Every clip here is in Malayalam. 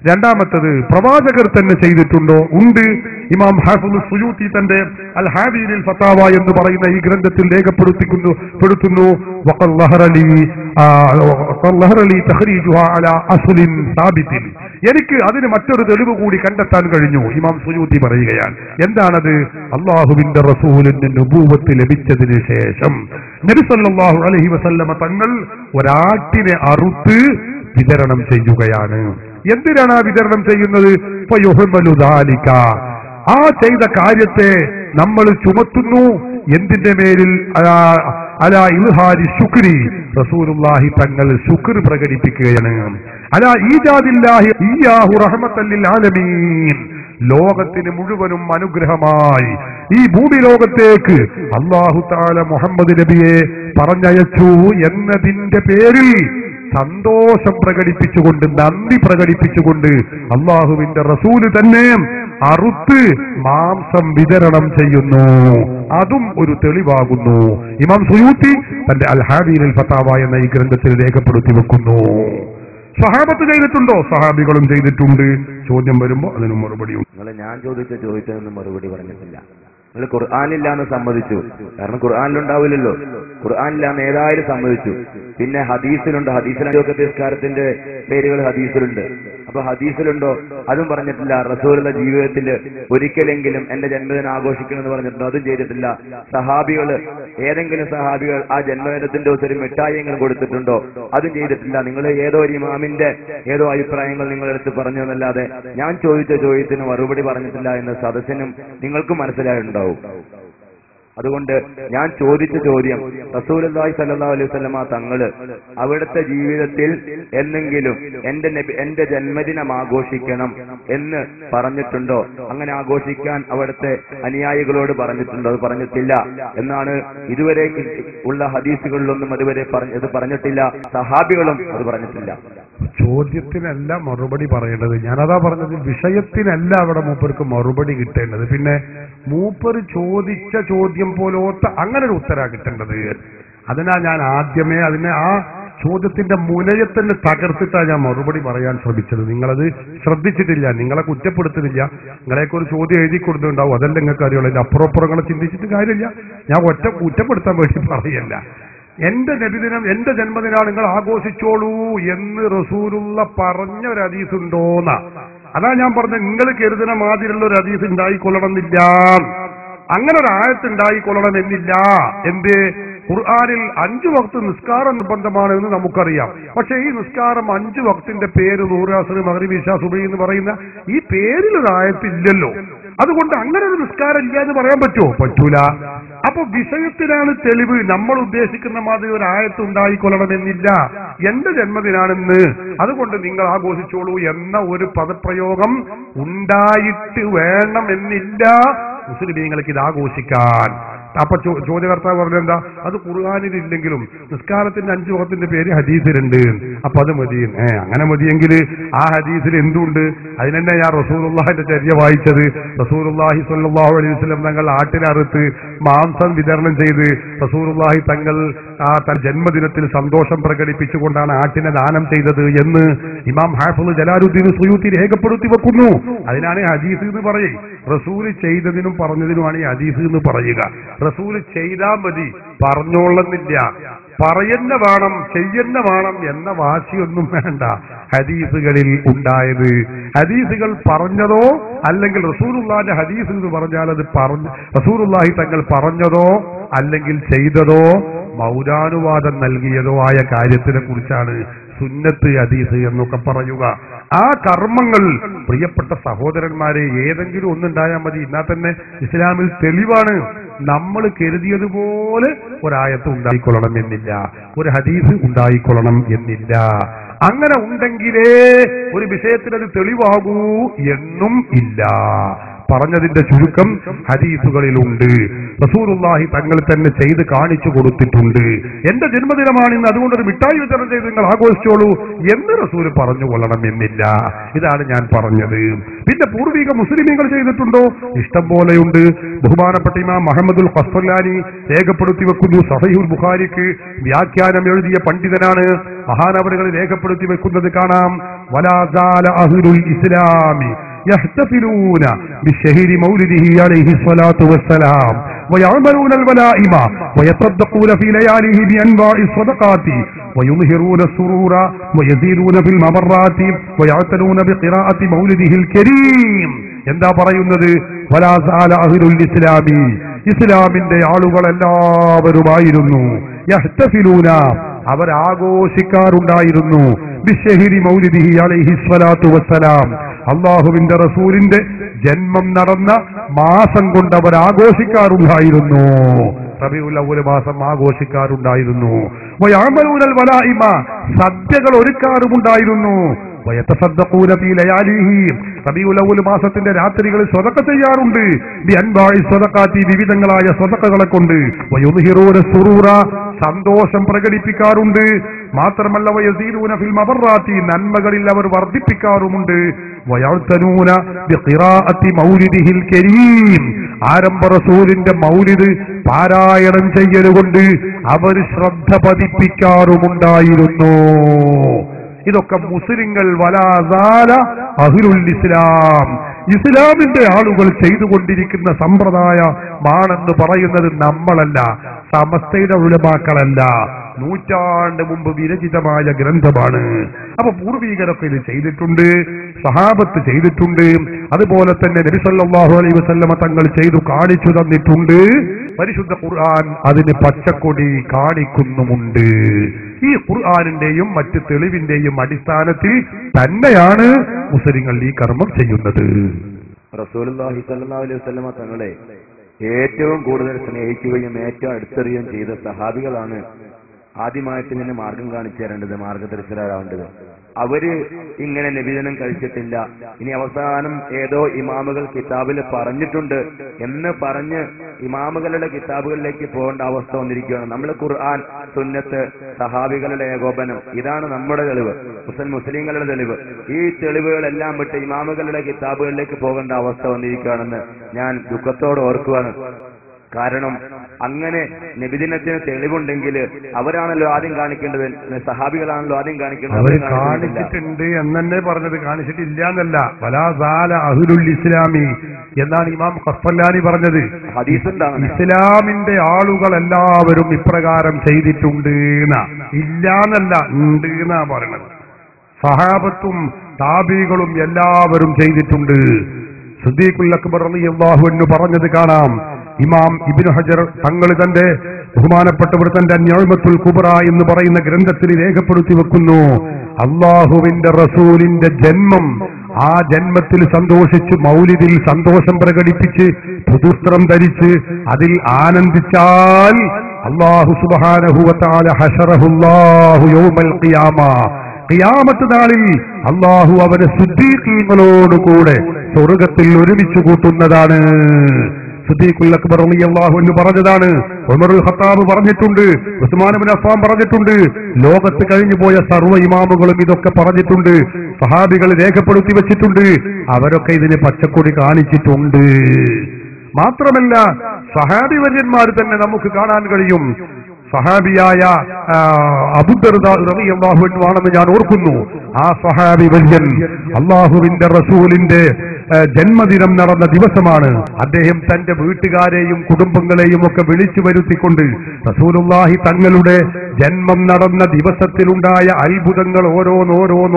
രണ്ടാമത്തത് പ്രവാചകർ തന്നെ ചെയ്തിട്ടുണ്ടോ? ഉണ്ട്. ഇമാം ഹാഫിദ് സുയൂത്തി തന്റെ അൽ ഹാദിയിൽ ഫതാവ എന്ന് പറയുന്ന ഈ ഗ്രന്ഥത്തിൽ രേഖപ്പെടുത്തുന്നു വഖൽ ലഹറ ലി തഖ്രീജുഹാ അലാ അസ്ലിൻ സാബിത്തിൻ. എനിക്ക് അതിന് മറ്റൊരു തെളിവ് കൂടി കണ്ടെത്താൻ കഴിഞ്ഞു. ഇമാം സുയൂത്തി പറയുകയാണ്, എന്താണത്? അല്ലാഹുവിന്റെ റസൂലിന്റെ നുബൂവത്ത് ലഭിച്ചതിന് ശേഷം നബി സല്ലല്ലാഹു അലൈഹി വസല്ലമ തങ്ങൾ ഒരാട്ടിനെ അറുത്ത് വിതരണം ചെയ്യുകയാണ്. എന്തിനാണ് ആ വിതരണം ചെയ്യുന്നത്? ആ ചെയ്ത കാര്യത്തെ നമ്മൾ ചുമത്തുന്നു. എന്തിന്റെ മേലിൽ? അലാ ഇൽഹാരി ശുക്രി, റസൂലുള്ളാഹി തങ്ങൾ ശുക്ർ പ്രകടിപ്പിക്കുകയാണ്. അലാ ഈജാദില്ലാഹി ഇയ്യാഹു റഹ്മത്തൽ ലിൽ ആലമീൻ, ലോകത്തിന് മുഴുവനും അനുഗ്രഹമായി ഈ ഭൂമി ലോകത്തേക്ക് അല്ലാഹു തആല മുഹമ്മദ് നബിയെ പറഞ്ഞയച്ചു എന്നതിന്റെ പേരിൽ സന്തോഷം പ്രകടിപ്പിച്ചുകൊണ്ട്, നന്ദി പ്രകടിപ്പിച്ചുകൊണ്ട് അള്ളാഹുവിന്റെ റസൂല് തന്നെ അറുത്ത് മാംസം വിതരണം ചെയ്യുന്നു. അതും ഒരു തെളിവാകുന്നു. ഇമാം സുയൂത്തി തന്റെ അൽ ഹാദിയിൽ ഫതാവ എന്ന ഈ ഗ്രന്ഥത്തിൽ രേഖപ്പെടുത്തി വെക്കുന്നു. സഹാബത്ത് ചെയ്തിട്ടുണ്ടോ? സഹാബികളും ചെയ്തിട്ടുണ്ട്. ചോദ്യം വരുമ്പോ അതിന് മറുപടിയുണ്ട്. ഞാൻ ചോദിച്ചതിന് മറുപടി പറഞ്ഞിട്ടില്ല. നിങ്ങൾ ഖുർആനില്ലാന്ന് സമ്മതിച്ചു. കാരണം ഖുർആനിലുണ്ടാവില്ലല്ലോ. ഖുർആനില്ലാന്ന് ഏതായാലും സമ്മതിച്ചു. പിന്നെ ഹദീസിലുണ്ട്. ഹദീസിലൊക്കെ നിസ്കാരത്തിന്റെ പേരുകൾ ഹദീസിലുണ്ട്. അപ്പൊ ഹദീസിലുണ്ടോ? അതും പറഞ്ഞിട്ടില്ല. റസൂലുള്ള ജീവിതത്തിൽ ഒരിക്കലെങ്കിലും എന്റെ ജന്മദിനം ആഘോഷിക്കണമെന്ന് പറഞ്ഞിട്ടുണ്ടോ? അതും ചെയ്തിട്ടില്ല. ഏതെങ്കിലും സഹാബികൾ ആ ജന്മദിനത്തിന്റെ ദിവസം മിഠായിയെങ്കിലും കൊടുത്തിട്ടുണ്ടോ? അതും ചെയ്തിട്ടില്ല. നിങ്ങൾ ഏതോ ഒരു ഇമാമിന്റെ ഏതോ അഭിപ്രായങ്ങൾ നിങ്ങളെടുത്ത് പറഞ്ഞു എന്നല്ലാതെ ഞാൻ ചോദിച്ച ചോദ്യത്തിന് മറുപടി പറഞ്ഞിട്ടില്ല എന്ന് സദസ്സിനും നിങ്ങൾക്കും മനസ്സിലായിട്ടുണ്ടാവും. അതുകൊണ്ട് ഞാൻ ചോദിച്ച ചോദ്യം, റസൂലുള്ളാഹി സ്വല്ലല്ലാഹു അലൈഹി വസല്ലമ തങ്ങള് അവിടുത്തെ ജീവിതത്തിൽ എന്നെങ്കിലും എന്റെ ജന്മദിനം ആഘോഷിക്കണം എന്ന് പറഞ്ഞിട്ടുണ്ടോ? അങ്ങനെ ആഘോഷിക്കാൻ അവിടുത്തെ അനുയായികളോട് പറഞ്ഞിട്ടുണ്ടോ? അത് പറഞ്ഞിട്ടില്ല എന്നാണ് ഇതുവരെ ഉള്ള ഹദീസുകളിലൊന്നും അതുവരെ പറഞ്ഞിട്ടില്ല. സഹാബികളും അത് പറഞ്ഞിട്ടില്ല. ചോദ്യത്തിനല്ല മറുപടി പറയേണ്ടത്. ഞാനതാ പറഞ്ഞത്, വിഷയത്തിനല്ല അവിടെ മൂപ്പർക്ക് മറുപടി കിട്ടേണ്ടത്. പിന്നെ മൂപ്പർ ചോദിച്ച ചോദ്യം പോലോത്ത അങ്ങനെ ഒരു ഉത്തരാ കിട്ടേണ്ടത്. അതിനാ ഞാൻ ആദ്യമേ ആ ചോദ്യത്തിന്റെ മുനയെ തന്നെ തകർത്തിട്ടാണ് ഞാൻ മറുപടി പറയാൻ ശ്രമിച്ചത്. നിങ്ങളത് ശ്രദ്ധിച്ചിട്ടില്ല. നിങ്ങളെ കുറ്റപ്പെടുത്തുന്നില്ല. നിങ്ങളെയൊക്കെ ഒരു ചോദ്യം എഴുതി കൊടുത്തിട്ടുണ്ടാവും. അതല്ല നിങ്ങൾക്ക് അറിയുള്ളൂ. അതിന്റെ അപ്പുറപ്പുറങ്ങളെ ചിന്തിച്ചിട്ട് കാര്യമില്ല. ഞാൻ കുറ്റപ്പെടുത്താൻ വേണ്ടി പറയല്ല. എന്റെ നബിദിനം, എന്റെ ജന്മദിനം നിങ്ങൾ ആഘോഷിച്ചോളൂ എന്ന് റസൂലുള്ള പറഞ്ഞ ഒരു ഹദീസ് ഉണ്ടോന്ന. അതാ ഞാൻ പറഞ്ഞത്, നിങ്ങൾ കരുതുന്ന മാതിരിയുള്ള ഒരു ഹദീസ് ഉണ്ടായിക്കൊള്ളണമെന്നില്ല. അങ്ങനെ ഒരു ആയത്ത് ഉണ്ടായിക്കൊള്ളണമെന്നില്ല. എന്ത്? ഖുർആനിൽ 5 വക്ത് നിസ്കാരം നിർബന്ധമാണ് എന്ന് നമുക്കറിയാം. പക്ഷെ ഈ നിസ്കാരം 5 വക്തിന്റെ പേര് ളുഹർ, അസ്ർ, മഗ്രിബ്, ഇശാ, സുബഹി എന്ന് പറയുന്ന ഈ പേരിലൊരു ആയത്തില്ലല്ലോ. അതുകൊണ്ട് അങ്ങനെ ഒരു നിസ്കാരം ഇല്ല എന്ന് പറയാൻ പറ്റുമോ? പറ്റൂല. അപ്പൊ വിഷയത്തിനാണ് തെളിവ്. നമ്മൾ ഉദ്ദേശിക്കുന്ന മാതിരി ഒരു ആയത്ത് ഉണ്ടായിക്കൊള്ളണമെന്നില്ല. എന്റെ ജന്മദിനാണെന്ന്, അതുകൊണ്ട് നിങ്ങൾ ആഘോഷിച്ചോളൂ എന്ന ഒരു പദപ്രയോഗം ഉണ്ടായിട്ട് വേണമെന്നില്ല മുസ്ലിമീങ്ങൾക്ക് ഇത് ആഘോഷിക്കാൻ. അപ്പൊ ചോദ്യകർത്താവ് പറഞ്ഞെന്താ? അത് ഖുർആനിലില്ലെങ്കിലും നിസ്കാരത്തിന്റെ 5 വക്തിന്റെ പേര് ഹദീസിലുണ്ട്. അപ്പൊ അത് മതി. അങ്ങനെ മതിയെങ്കിൽ ആ ഹദീസിൽ എന്തുണ്ട്? അതിനെന്നെ ഞാൻ റസൂലുള്ളാഹിന്റെ ചര്യ വായിച്ചത്. റസൂലുള്ളാഹി സ്വല്ലല്ലാഹു അലൈഹി വസല്ലം തങ്ങൾ ആട്ടിനറുത്ത് മാംസം വിതരണം ചെയ്ത് റസൂലുള്ളാഹി തങ്ങൾ തന്റെ ജന്മദിനത്തിൽ സന്തോഷം പ്രകടിപ്പിച്ചുകൊണ്ടാണ് ആട്ടിനെ ദാനം ചെയ്തത് എന്ന് ഇമാം ഹാഫിദ് ജലാലുദ്ദീൻ സുയൂത്തി രേഖപ്പെടുത്തി വെക്കുന്നു. അതിനാണ് ഹദീസ് എന്ന് പറയും. റസൂല് ചെയ്തതിനും പറഞ്ഞതിനുമാണ് ഈ ഹദീസ് എന്ന് പറയുക. റസൂല് ചെയ്താൽ മതി, പറഞ്ഞോളുന്നില്ല. പറയുന്ന വേണം, ചെയ്യുന്ന വേണം എന്ന വാശിയൊന്നും വേണ്ട. ഹദീസുകളിൽ ഉണ്ടായത്, ഹദീസുകൾ പറഞ്ഞതോ അല്ലെങ്കിൽ റസൂലുള്ളാഹിന്റെ ഹദീസ് എന്ന് പറഞ്ഞാൽ അത് റസൂലുള്ളാഹി തങ്ങൾ പറഞ്ഞതോ അല്ലെങ്കിൽ ചെയ്തതോ മൗനാനുവാദം നൽകിയതോ ആയ കാര്യത്തിനെ കുറിച്ചാണ് സുന്നത്ത് ഹദീസ് എന്നൊക്കെ പറയുക. ആ കർമ്മങ്ങൾ പ്രിയപ്പെട്ട സഹോദരന്മാരെ ഏതെങ്കിലും ഒന്നുണ്ടായാൽ മതി. എന്നാൽ തന്നെ ഇസ്ലാമിൽ തെളിവാണ്. നമ്മൾ കരുതിയതുപോലെ ഒരായത്ത് ഉണ്ടായിക്കൊള്ളണം എന്നില്ല, ഒരു ഹദീസ് ഉണ്ടായിക്കൊള്ളണം എന്നില്ല. അങ്ങനെ ഉണ്ടെങ്കിലേ ഒരു വിഷയത്തിനത് തെളിവാകൂ എന്നും ഇല്ല. പറഞ്ഞതിന്റെ ചുരുക്കം ഹദീസുകളിലുണ്ട്. റസൂലുള്ളാഹി തങ്ങൾ തന്നെ ചെയ്ത് കാണിച്ചു കൊടുത്തിട്ടുണ്ട്. എന്റെ ജന്മദിനമാണിന്ന്, അതുകൊണ്ടൊരു മിഠായി വിതരണം ചെയ്ത് നിങ്ങൾ ആഘോഷിച്ചോളൂ എന്ന് റസൂല് പറഞ്ഞുകൊള്ളണം എന്നില്ല. ഇതാണ് ഞാൻ പറഞ്ഞത്. പിന്നെ പൂർവിക മുസ്ലിമീങ്ങൾ ചെയ്തിട്ടുണ്ടോ? ഇഷ്ടം പോലെയുണ്ട്. ബഹുമാനപ്പെട്ട ഇമാം മുഹമ്മദുൽ ഖസ്സലാനി രേഖപ്പെടുത്തി വെക്കുന്നു. സഹീഹുൽ ബുഖാരിക്ക് വ്യാഖ്യാനം എഴുതിയ പണ്ഡിതനാണ്. മഹാനവറുകൾ രേഖപ്പെടുത്തി വെക്കുന്നത് കാണാം. വലാ സാല അഹ്ലുൽ ഇസ്ലാമി يحتفلون بشهر مولده عليه الصلاة والسلام ويعملون الولائم ويتصدقون في لياليه بأنواع الصدقات ويظهرون السرور ويزيدون في الممرات ويعتنون بقراءة مولده الكريم. എന്താ പറയുന്നത്? വലാ സാല അഹ്ലുൽ ഇസ്ലാമി, ഇസ്ലാമിന്റെ ആളുകൾ എല്ലാവരുമായിരുന്നു. യഹ്തഫിലൂന, അവർ ആഘോഷിക്കാറുണ്ടായിരുന്നു. ബിശഹരി മൗലിദിഹി അലൈഹി സ്വലാത്തു വസ്സലാം, അള്ളാഹുവിന്റെ റസൂലിന്റെ ജന്മം നടന്ന മാസം കൊണ്ട് അവർ ആഘോഷിക്കാറുണ്ടായിരുന്നു. റബീഉൽ അവ്വൽ മാസം ആഘോഷിക്കാറുണ്ടായിരുന്നു. വയഅമലൂനൽ വലായിമ, സദ്യകൾ ഒരുക്കാറുമുണ്ടായിരുന്നു. വയതസദ്ദഖൂന ഫീ ലയാലിഹി, റബീഉൽ അവ്വൽ മാസത്തിന്റെ രാത്രികളിൽ സ്വതക്ക ചെയ്യാറുണ്ട്. ബി അൻവാഇ സ്വതഖാത്തി, വിവിധങ്ങളായ സ്വതക്കകളെ കൊണ്ട്. വയുദ്ഹിറൂന സുറൂറ, സന്തോഷം പ്രകടിപ്പിക്കാറുണ്ട്. മാത്രമല്ല വയസീദൂന ഫിൽ മബറാത്തി, നന്മകളിൽ അവർ വർദ്ധിപ്പിക്കാറുമുണ്ട്. വയഅ്തനൂന ബിഖിറാഅത്തി മൗലിദിഹിൽ കരീം, ആരംഭ റസൂലിന്റെ മൗലിദ് പാരായണം ചെയ്യലുകൊണ്ട് അവർ ശ്രദ്ധ പതിപ്പിക്കാറുമുണ്ടായിരുന്നു. ഇതൊക്കെ മുസ്ലിങ്ങൾ വലാ സാല അഹ്ലുൽ ഇസ്ലാം, ഇസ്ലാമിന്റെ ആളുകൾ ചെയ്തുകൊണ്ടിരിക്കുന്ന സമ്പ്രദായമാണെന്ന് പറയുന്നത് നമ്മളല്ല, സമസ്തയുടെ ഉലമാക്കളല്ല, നൂറ്റാണ്ട് മുമ്പ് വിരചിതമായ ഗ്രന്ഥമാണ്. അപ്പൊ പൂർവീകരൊക്കെ ഇത് ചെയ്തിട്ടുണ്ട്, സഹാബത്ത് ചെയ്തിട്ടുണ്ട്, അതുപോലെ തന്നെ നബി സല്ലല്ലാഹു അലൈഹി വസല്ലമ തങ്ങൾ ചെയ്തു കാണിച്ചു തന്നിട്ടുണ്ട്. പരിശുദ്ധ ഖുർആൻ അതിന് പച്ചക്കൊടി കാണിക്കുന്നുമുണ്ട്. ഈ ഖുർആനിന്റെയും മറ്റ് തെളിവിന്റെയും അടിസ്ഥാനത്തിൽ തന്നെയാണ് മുസ്ലിങ്ങൾ ഈ കർമ്മം ചെയ്യുന്നത്. റസൂലുള്ളാഹി സ്വല്ലല്ലാഹു അലൈഹി വസല്ലമ തങ്ങളെ ഏറ്റവും കൂടുതൽ സ്നേഹിക്കുകയും ഏറ്റവും അടുത്തറിയുകയും ചെയ്ത സഹാബികളാണ് ആദ്യമായിട്ട് ഇതിന് മാർഗം കാണിച്ചു തരേണ്ടത്, മാർഗദർശകരാവേണ്ടത്. അവര് ഇങ്ങനെ നബിദിനം കഴിച്ചിട്ടില്ല, ഇനി അവസാനം ഏതോ ഇമാമുകൾ കിതാബിൽ പറഞ്ഞിട്ടുണ്ട് എന്ന് പറഞ്ഞ് ഇമാമുകളുടെ കിതാബുകളിലേക്ക് പോകേണ്ട അവസ്ഥ വന്നിരിക്കുകയാണ്. നമ്മൾ ഖുർആൻ, സുന്നത്ത്, സഹാബികളുടെ ഏകോപനം, ഇതാണ് നമ്മുടെ തെളിവ്, മുസ്ലിങ്ങളുടെ തെളിവ്. ഈ തെളിവുകളെല്ലാം വിട്ട് ഇമാമുകളുടെ കിതാബുകളിലേക്ക് പോകേണ്ട അവസ്ഥ വന്നിരിക്കുകയാണെന്ന് ഞാൻ ദുഃഖത്തോടെ ഓർക്കുകയാണ്. കാരണം അങ്ങനെ നബിദിനത്തിന് തെളിവുണ്ടെങ്കിൽ അവരാണല്ലോ ആദ്യം കാണിക്കേണ്ടത്, സഹാബികളാണല്ലോ ആദ്യം കാണിക്കേണ്ടത്. അവർ കാണിച്ചിട്ടുണ്ട് എന്നെ പറഞ്ഞത്, കാണിച്ചിട്ടില്ല എന്നല്ല. വലാ സാല അഹ്ലുൽ ഇസ്ലാമി എന്നാണ് ഇമാം ഖസ്സലാനി പറഞ്ഞത്. ഇസ്ലാമിന്റെ ആളുകൾ എല്ലാവരും ഇപ്രകാരം ചെയ്തിട്ടുണ്ട്, ഇല്ലാന്നല്ല, ഉണ്ട് എന്നാ പറയണത്. സഹാബത്തും താബീകളും എല്ലാവരും ചെയ്തിട്ടുണ്ട്. സിദ്ദീഖുൽ അക്ബർ റളിയല്ലാഹു അൻഹു പറഞ്ഞത് കാണാം. ഇമാം ഇബ്നു ഹജർ തങ്ങൾ തന്റെ ബഹുമാനപ്പെട്ടവർ തന്റെ നിഅമത്തുൽ കുബ്ര എന്ന് പറയുന്ന ഗ്രന്ഥത്തിൽ രേഖപ്പെടുത്തി വെക്കുന്നു, അല്ലാഹുവിന്റെ റസൂലിന്റെ ജന്മം, ആ ജന്മത്തിൽ സന്തോഷിച്ച് മൗലിദിൽ സന്തോഷം പ്രകടിപ്പിച്ച് പുതുസ്ത്രം ധരിച്ച് അതിൽ ആനന്ദിച്ചാൽ അല്ലാഹു സുബ്ഹാനഹു വ തആല ഹശറഹുല്ലാഹു യൗമൽ ഖിയാമ, ഖിയാമത്ത് നാളിൽ അല്ലാഹു അവരെ സിദ്ദീഖീങ്ങളോടുകൂടെ സ്വർഗ്ഗത്തിൽ ഒരുമിച്ച് കൂട്ടുന്നതാണ്. സിദ്ദീഖുൽ അക്ബർ റളിയല്ലാഹു അൻഹു പറഞ്ഞതാണ്. ഉമറുൽ ഖത്താബ് പറഞ്ഞിട്ടുണ്ട്, ഉസ്മാൻ ഇബ്നു അഫ്ഫാൻ പറഞ്ഞിട്ടുണ്ട്, ലോകത്ത് കഴിഞ്ഞു പോയ സർവ്വ ഇമാമുകളും ഇതൊക്കെ പറഞ്ഞിട്ടുണ്ട്, സഹാബികൾ രേഖപ്പെടുത്തി വെച്ചിട്ടുണ്ട്, അവരൊക്കെ ഇതിന് പച്ചക്കൊടി കാണിച്ചിട്ടുണ്ട്. മാത്രമല്ല സഹാബി വര്യന്മാർ തന്നെ നമുക്ക് കാണാൻ കഴിയും. സഹാബിയായ അബൂ ദർദാ റളിയല്ലാഹു അൻഹു ആണെന്ന് ഞാൻ ഓർക്കുന്നു. ആ സഹാബി വര്യൻ അല്ലാഹുവിന്റെ റസൂലിന്റെ ജന്മദിനം നടന്ന ദിവസമാണ്. അദ്ദേഹം തന്റെ വീട്ടുകാരെയും കുടുംബങ്ങളെയും ഒക്കെ വിളിച്ചു വരുത്തിക്കൊണ്ട് റസൂലുള്ളാഹി തങ്ങളുടെ ജന്മം നടന്ന ദിവസത്തിലുണ്ടായ അത്ഭുതങ്ങൾ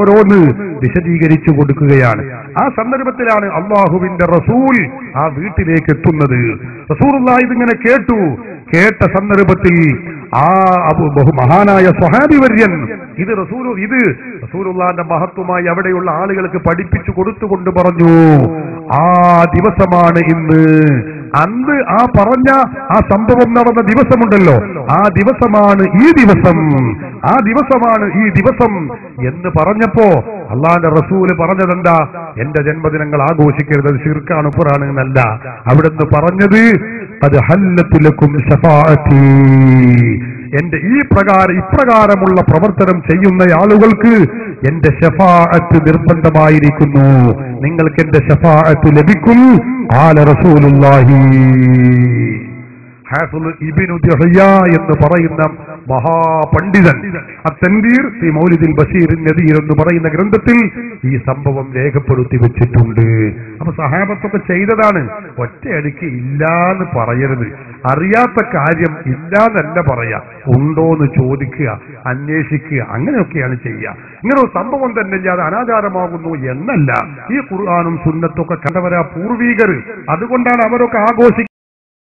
ഓരോന്ന് വിശദീകരിച്ചു കൊടുക്കുകയാണ്. ആ സന്ദർഭത്തിലാണ് അല്ലാഹുവിന്റെ റസൂൽ ആ വീട്ടിലേക്ക് എത്തുന്നത്. റസൂലുള്ളാഹി ഇതിങ്ങനെ കേട്ട സന്ദർഭത്തിൽ ആ മഹാനായ സ്വഹാബി വര്യൻ ഇത് റസൂലുള്ളാഹിന്റെ മഹത്വമായി അവിടെയുള്ള ആളുകൾക്ക് പഠിപ്പിച്ചു കൊടുത്തുകൊണ്ട് പറഞ്ഞു, ആ ദിവസമാണ് ഇന്ന്. അന്ന് ആ പറഞ്ഞ ആ സംഭവം നടന്ന ദിവസമുണ്ടല്ലോ, ആ ദിവസമാണ് ഈ ദിവസം, ആ ദിവസമാണ് ഈ ദിവസം എന്ന് പറഞ്ഞപ്പോ അള്ളാന്റെ റസൂല് പറഞ്ഞതെന്താ? എന്റെ ജന്മദിനങ്ങൾ ആഘോഷിക്കരുത്, അത് ശിർക്കാണ്, ഖുർആൻ എന്നല്ല. അവിടുന്ന് പറഞ്ഞത് ഖദ് ഹല്ലത്ത് ലക്കും ശഫാഅത്തി, എന്റെ ഇപ്രകാരമുള്ള പ്രവർത്തനം ചെയ്യുന്ന ആളുകൾക്ക് എന്റെ ശഫാഅത്ത് നിർബന്ധമായിരിക്കുന്നു, നിങ്ങൾക്ക് എന്റെ ശഫാഅത്ത് ലഭിക്കും. ഖാല റസൂലുള്ളാഹി. ഹാഫിള് ഇബ്നു ദുഹയ്യ എന്ന് പറയുന്ന മഹാപണ്ഡിതൻ അത്തൻവീർ ഫി മൗലിദിൽ ബഷീർ നദീർ എന്ന് പറയുന്ന ഗ്രന്ഥത്തിൽ ഈ സംഭവം രേഖപ്പെടുത്തി വെച്ചിട്ടുണ്ട്. അപ്പൊ സഹാബത്തൊക്കെ ചെയ്തതാണ്. ഒറ്റയടിക്ക് ഇല്ലാന്ന് പറയരുത്. അറിയാത്ത കാര്യം ഇല്ലാന്നല്ല പറയാ, ഉണ്ടോന്ന് ചോദിക്കുക, അന്വേഷിക്കുക, അങ്ങനെയൊക്കെയാണ് ചെയ്യുക. ഇങ്ങനെ ഒരു സംഭവം തന്നെ അത് അനാചാരമാകുന്നു എന്നല്ല. ഈ ഖുർആനും സുന്നത്തൊക്കെ കണ്ടവരാ പൂർവീകർ. അതുകൊണ്ടാണ് അവരൊക്കെ ആഘോഷിക്കുന്നത്.